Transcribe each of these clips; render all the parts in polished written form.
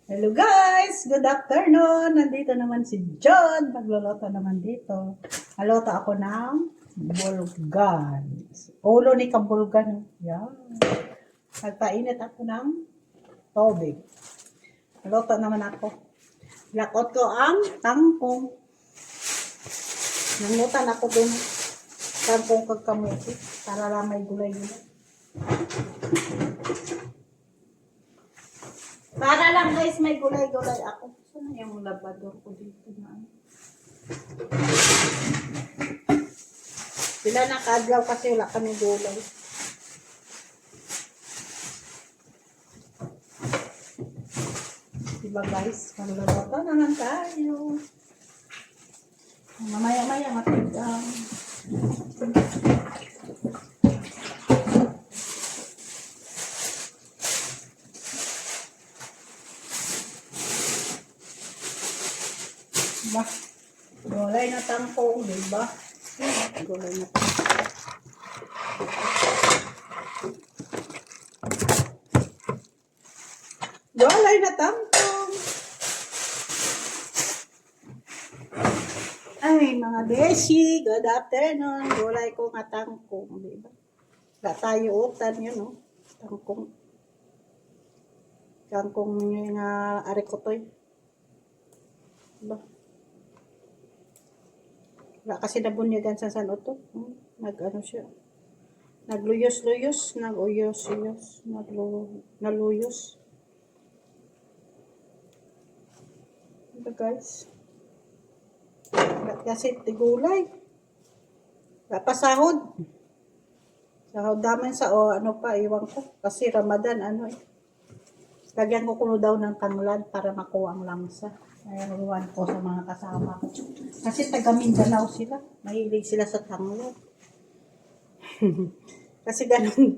Hello guys! Good afternoon! Nandito naman si John. Magluluto naman dito. Haluto ako ng bulgan. Ulo ni kabulgan. Yan. Nagpainit ako ng tubig. Haluto naman ako. Lakot ko ang tangkong. Nangutan ako dun. Tangkong kagkamuti. Para lang may gulay-gulay. Para lang guys, may gulay-gulay ako. Saan yung labador ko dito na? Sila nakadlaw kasi wala kami gulay. Diba guys, magluluto naman tayo. Mamaya-maya matigang. Diba? Gulay na tangkong, diba? Gulay na tangkong. Gulay na tangkong. Ay, mga beshi, good afternoon. Gulay ko nga tangkong, diba? Wala tayo utan yun, no? Tangkong. Tangkong nga arikotoy. Diba? Wala kasi nabunyagan sa San Otto. Nag-ano siya. Nagluyos-luyos. Nag-uyos-uyos. Naluyos. Diba guys? Kasi tigulay. Pasahod. Sahod namin sa ano pa, iwan ko. Kasi Ramadan, ano eh. Lagyan ko kuno daw ng tanglad para makuha ang langsa. Ayan, iwan ko sa mga kasama ko. Kasi taga Mindanao sila. Mahilig sila sa tanglad. Kasi ganun.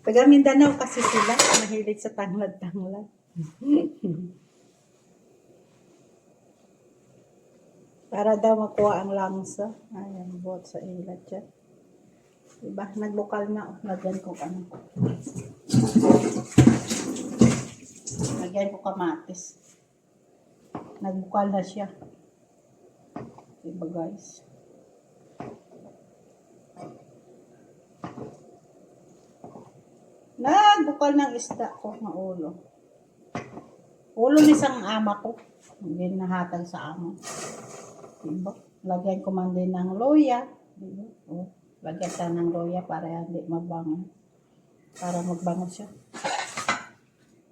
Taga Mindanao kasi sila. Mahilig sa tanglad-tanglad. Para daw makuha ang langsa. Ayan, buhat sa ilat dyan. Diba? Nagbukal na. Lagyan ko ano. Lagyan ko kamatis. Nagbukal na siya. Diba guys? Nagbukal ng isda ko na ulo. Ulo ni isang ama ko. Hindi nahatag sa ama. Diba? Lagyan ko man din ng loya. Diba? Oh, lagyan tayo ng loya para hindi mabango. Para magbango siya.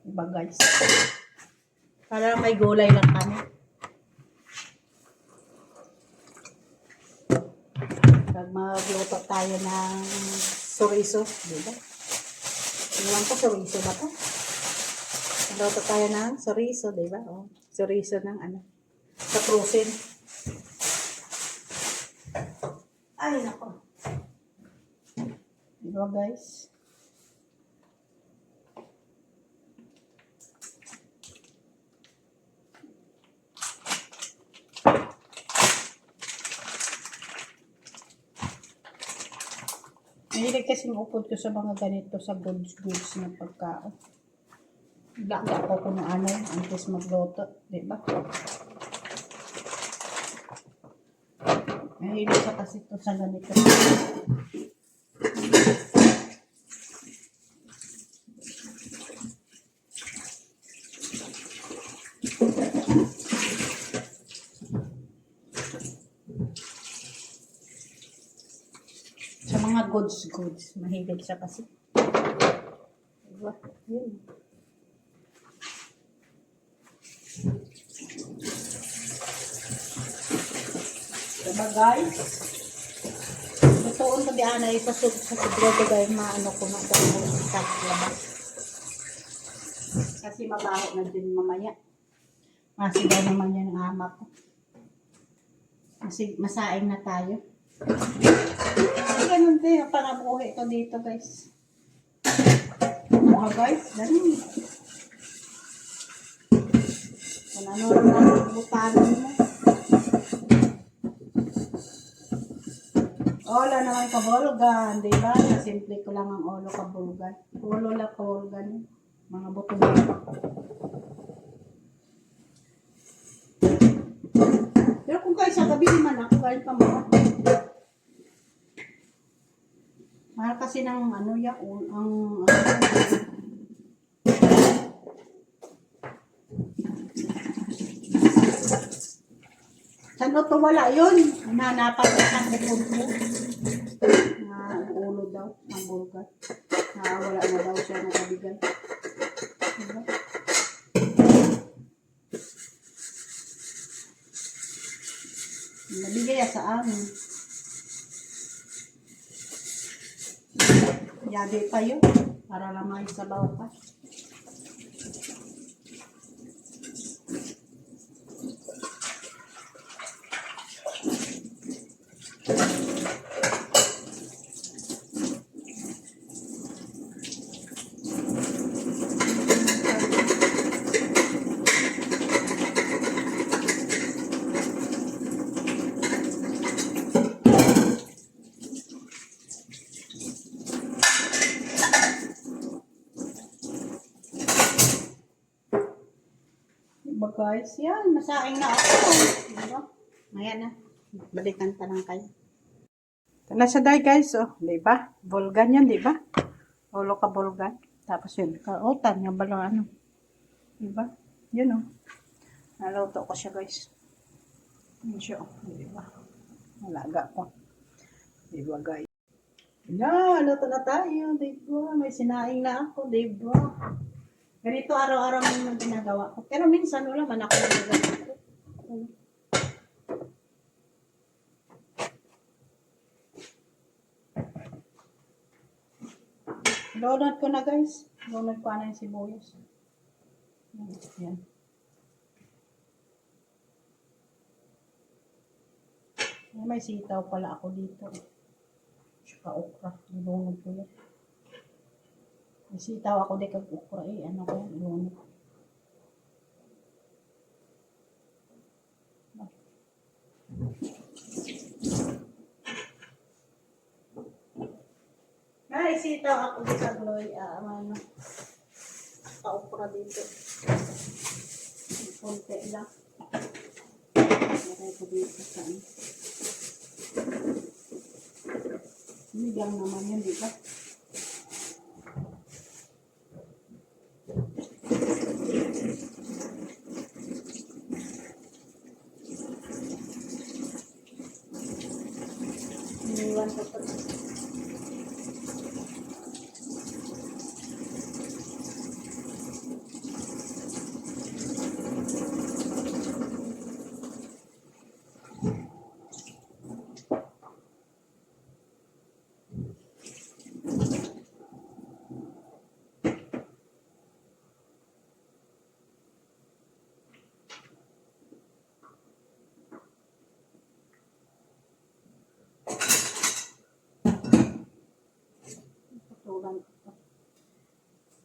Diba guys? Para may gulay lang kami. Pag magluto tayo ng chorizo, diba? Iwan ko chorizo ba ito? Magluto tayo ng chorizo, diba? Oh, chorizo ng ano? Sa frozen. Ay, nako. Diba guys? Mahilig kasing upod ko sa mga ganito sa goods na pagkaon. Laga ako kung ano, antes magluto, diba? Mahilig sa kasi ito sa ganito. Sa mga goods, mahilig siya kasi. Diba? Yun. Diba guys? Tutuon ko di ana sa siguro dahil maano ko na sa labas. Kasi mabaho na din mamaya. Masigaw naman yan ang ama ko. Kasi masaing na tayo. Kasi ganun din, ang pangabuhi ko dito guys. Mga guys, ganun. Kung ano naman butanan mo. Ulo naman kabulgan, diba? Nasimple ko lang ang ulo kabulgan. Ulo lang kabulgan. Mga buto-buto. guys, sa gabi naman ako galing pa mga. Mahal kasi ng ano ya, ang saan to wala yun? Hananapan ko ang bukod ko. Ulo daw, ang bulgar. Wala na daw siya nakabigan. Diba? Nabigay sa amin. Yabi pa yun. Para lang may sabaw pa. Diba guys? Yan, masaing na ako. Diba? Ayan na. Balikan pa lang kayo. Ito na siya dahil guys. Oh, diba? Bulgan yan, diba? Ulo ka bulgan. Tapos yun, kautan. Yung balang ano. Diba? Yun oh. Naluto ko siya guys. Yun siya oh. Diba? Malaga ko. Diba guys? Yan, luto na tayo. Diba? May sinaing na ako. Diba? Ganito araw-araw yung ginagawa ko. Pero minsan wala man ako nagagawa. Load ko na guys. Load ko na yung sibuyas. Yan. May sitaw pala ako dito. Tsaka okra. Load ko yan. May sitaw ako dito kag okra eh. Ano ko yan? Load ko. Ay, sitaw ako dito sa gloy. Ano, okra dito. Konti lang. Lagay ko dito sa ano. Migang naman yun, di ba? Iniwan ko pa. Tulan ko.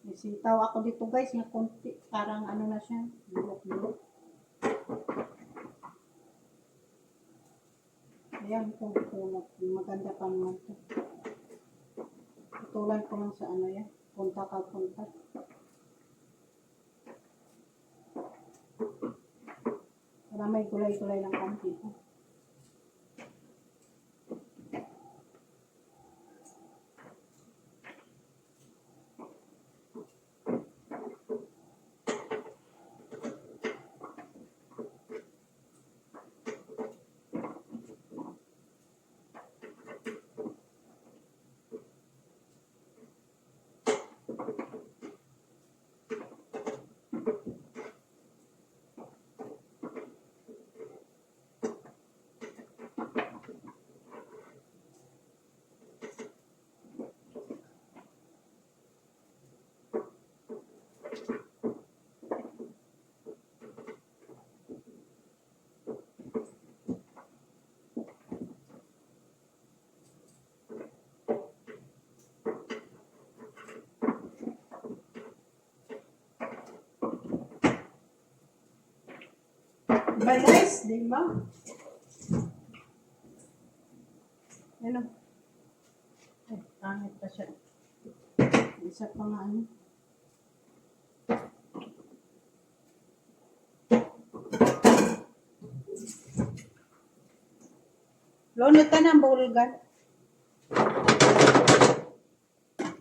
May sitaw ako dito guys, na konti. Parang ano na siya, bulok-bulok. Ayan, punot. Maganda pa naman ito. Tutulan ko lang sa ano yan. Punta ka, punta. Para may gulay-gulay lang konti. Diba guys? Diba? Ano? Ay, pangit pa siya. Isa pa nga ano. Lunod ka ng bulgan.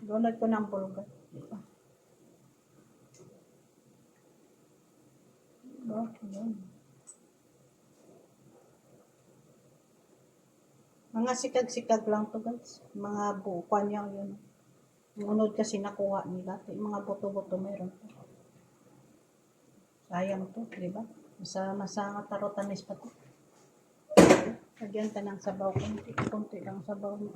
Lunod ko ng bulgan. Diba? Mga sikag-sikag lang to guys. Mga bukuan niya yun. Lunod kasi nakuha nila. Yung mga buto-buto meron. Sayang to, di ba? Masama tarotanis pa to. Lagyan ka ng sabaw. Kunti lang sabaw mo.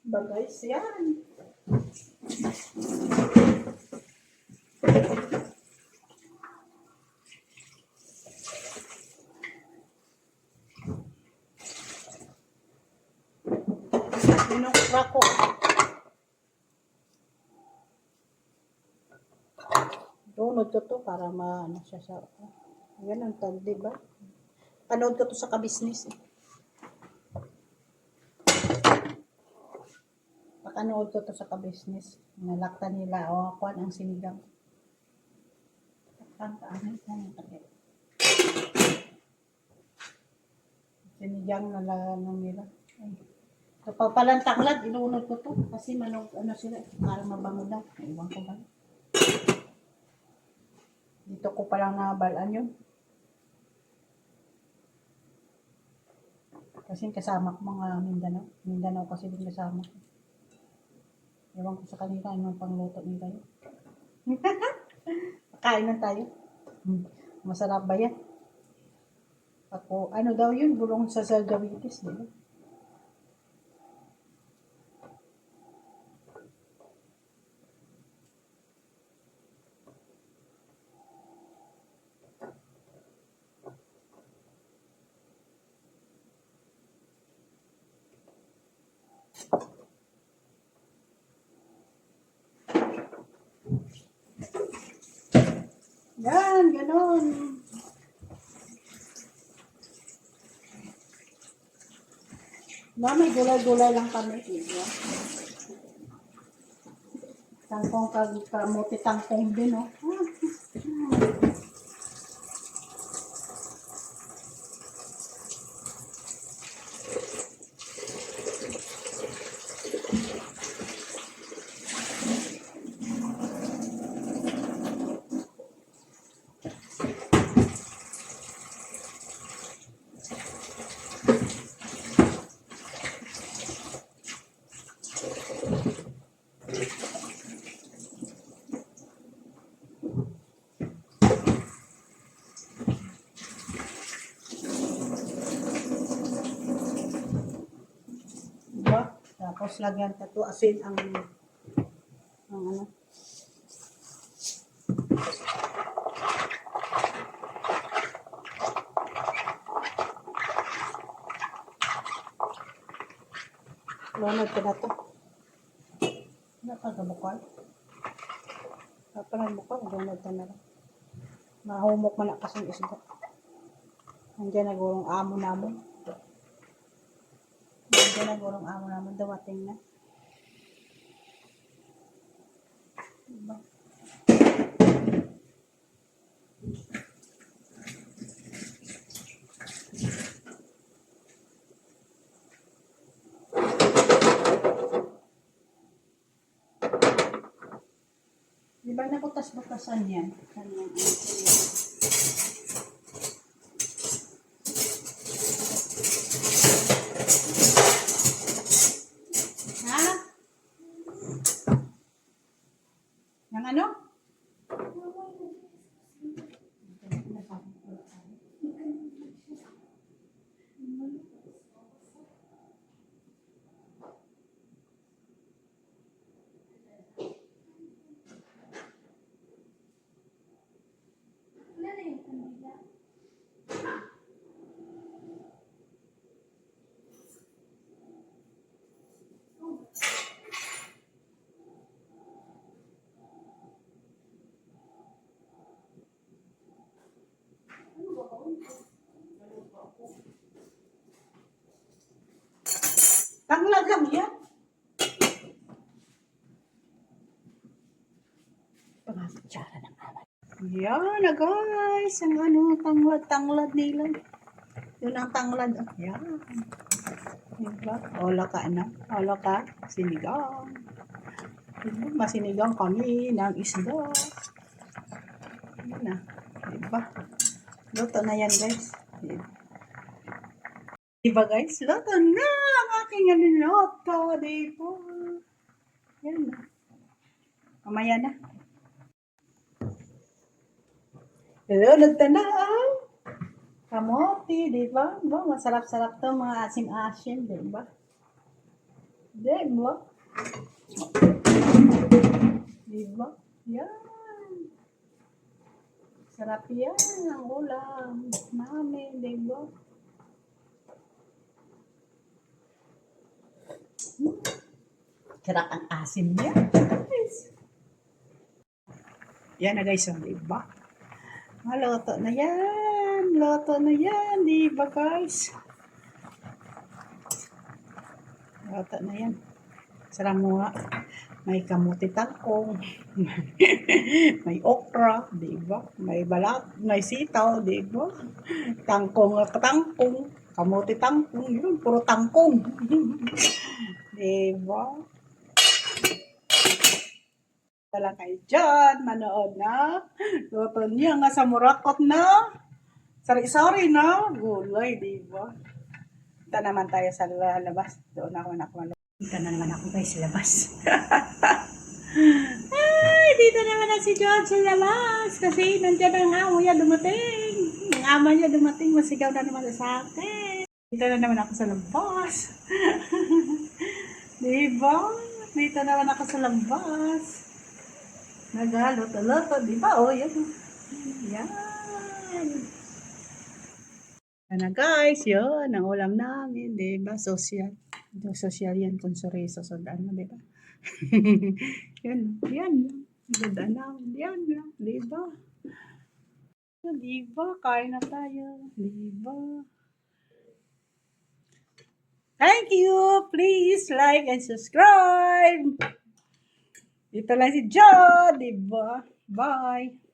Ba guys, yan. Inukra ko. Download ko to para maano siya sa... Yan ang tag, diba? Panood ko to sa kabisnes eh. Pakanood ko to sa kabisnes. Nalakta nila o kuan ang sinigang. Sinigang na lang nila. Kapag palang taklad, ilunod ko to. Kasi manog, ano sila, parang mabango daw. Iwan ko ba? Dito ko palang nabalaan yun. Kasi kasama ko mga Mindanao. Mindanao kasi din kasama ko. Ewan ko sa kanila, anong pangluto nila yun. Kain na tayo. Masarap ba yan? Ako, ano daw yun? Bulong sa Sargawitis, di ba? Yan, ganon. May gulay-gulay lang kami. Diba? Tangkong kamuti tangkong din, oh. Diba? Tapos lagyan ka to asin ang ano. Lunod ko na to. Nakagabukal. Kapalan bukal, lunod ka na lang. Mahumok man na kasing isda. Nandiyan na gurong amo namin. Nandiyan na gurong amo namin. Dumating na. Diba? Diba nabutas-butasan yan? Ha? Yang ano? Tanglad lang yan. Yan na guys. Ang ano, tanglad nila. Yun ang tanglad. Yan. Diba? Ola ka na. Ola ka. Sinigang. Diba? Masinigang kami ng isda. Yan na. Diba? Luto na yan guys. Diba guys? Luto na ang aking niluto. Diba? Yan na. Mamaya na. Luto na ang kamote. Diba? Diba? Masarap-sarap to mga asim-asim. Diba? Diba? Diba? Yan. Sarap yan ang ulam namin, diba? Sarap ang asim niya. Guys. Yan na guys, diba? Loto na yan. Loto na yan, diba guys? Loto na yan. Sarap mo nga. May kamuti tangkong, may okra, diba? May balat, may sitaw, diba? Tangkong, kamuti tangkong, yun, puro tangkong. Diba? Tala kayo dyan, manood na. Luto niya nga sa murakot na. Sari-sari na. Gulay, diba? Ito naman tayo sa labas. Doon ako Dito na naman ako guys sa labas. Ay, dito naman na si John sa labas. Kasi nandiyan ang amo niya dumating. Ang ama niya dumating, masigaw na naman sa akin. Dito na naman ako sa labas. Diba? Dito naman ako sa labas. Nagaloto-loto, diba? O, yan. Yan. Yan na guys, yun. Ang ulam namin, diba? Social. Social yan kung sorriso sa ano, diba? Yan, yan. Ganda namin, yan, diba? Diba? Kain na tayo, diba? Thank you! Please like and subscribe! Dito lang si John, diba? Bye!